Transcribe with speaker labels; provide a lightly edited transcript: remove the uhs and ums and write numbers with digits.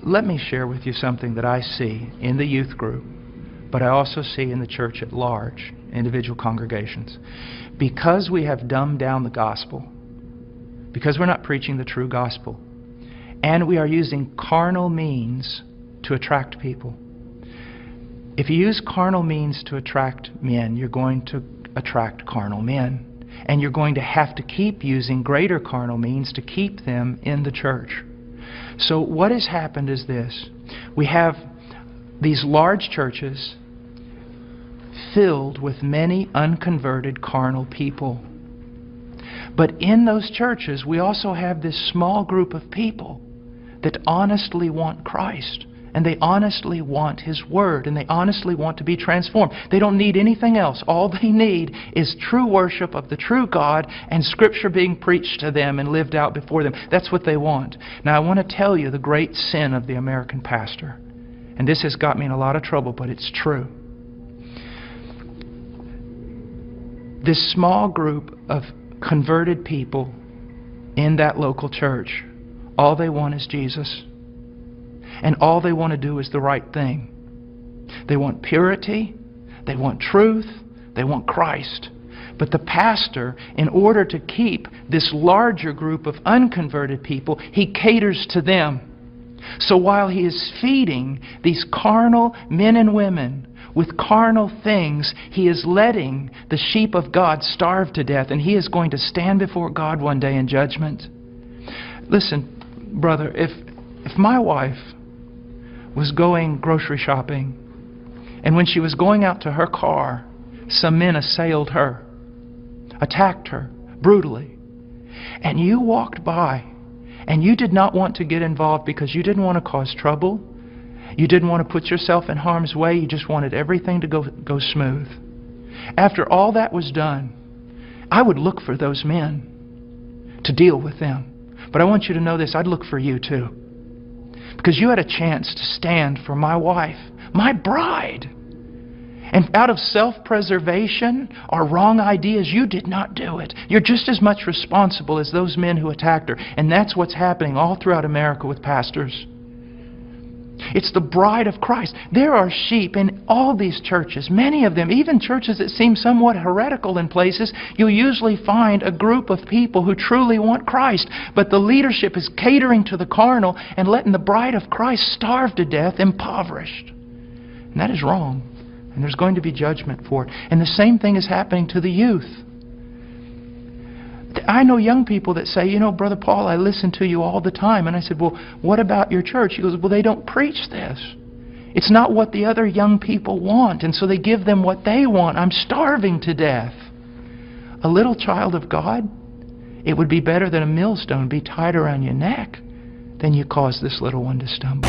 Speaker 1: let me share with you something that I see in the youth group, but I also see in the church at large, individual congregations. Because we have dumbed down the gospel, because we're not preaching the true gospel, and we are using carnal means to attract people. If you use carnal means to attract men, you're going to attract carnal men. And you're going to have to keep using greater carnal means to keep them in the church. So what has happened is this. We have these large churches filled with many unconverted carnal people. But in those churches, we also have this small group of people that honestly want Christ. And they honestly want His Word. And they honestly want to be transformed. They don't need anything else. All they need is true worship of the true God and Scripture being preached to them and lived out before them. That's what they want. Now I want to tell you the great sin of the American pastor. And this has got me in a lot of trouble, but it's true. This small group of converted people in that local church, all they want is Jesus. And all they want to do is the right thing. They want purity, they want truth, they want Christ. But the pastor, in order to keep this larger group of unconverted people, he caters to them. So while he is feeding these carnal men and women with carnal things, he is letting the sheep of God starve to death, and he is going to stand before God one day in judgment. Listen, brother, if my wife was going grocery shopping, and when she was going out to her car, some men assailed her, attacked her brutally, and you walked by, and you did not want to get involved because you didn't want to cause trouble, you didn't want to put yourself in harm's way, you just wanted everything to go smooth. After all that was done, I would look for those men to deal with them. But I want you to know this, I'd look for you too. Because you had a chance to stand for my wife, my bride. And out of self-preservation or wrong ideas, you did not do it. You're just as much responsible as those men who attacked her. And that's what's happening all throughout America with pastors. It's the bride of Christ. There are sheep in all these churches, many of them, even churches that seem somewhat heretical in places. You'll usually find a group of people who truly want Christ, but the leadership is catering to the carnal and letting the bride of Christ starve to death, impoverished. And that is wrong. And there's going to be judgment for it. And the same thing is happening to the youth. I know young people that say, you know, Brother Paul, I listen to you all the time. And I said, well, what about your church? He goes, well, they don't preach this. It's not what the other young people want. And so they give them what they want. I'm starving to death. A little child of God, it would be better than a millstone be tied around your neck than you cause this little one to stumble.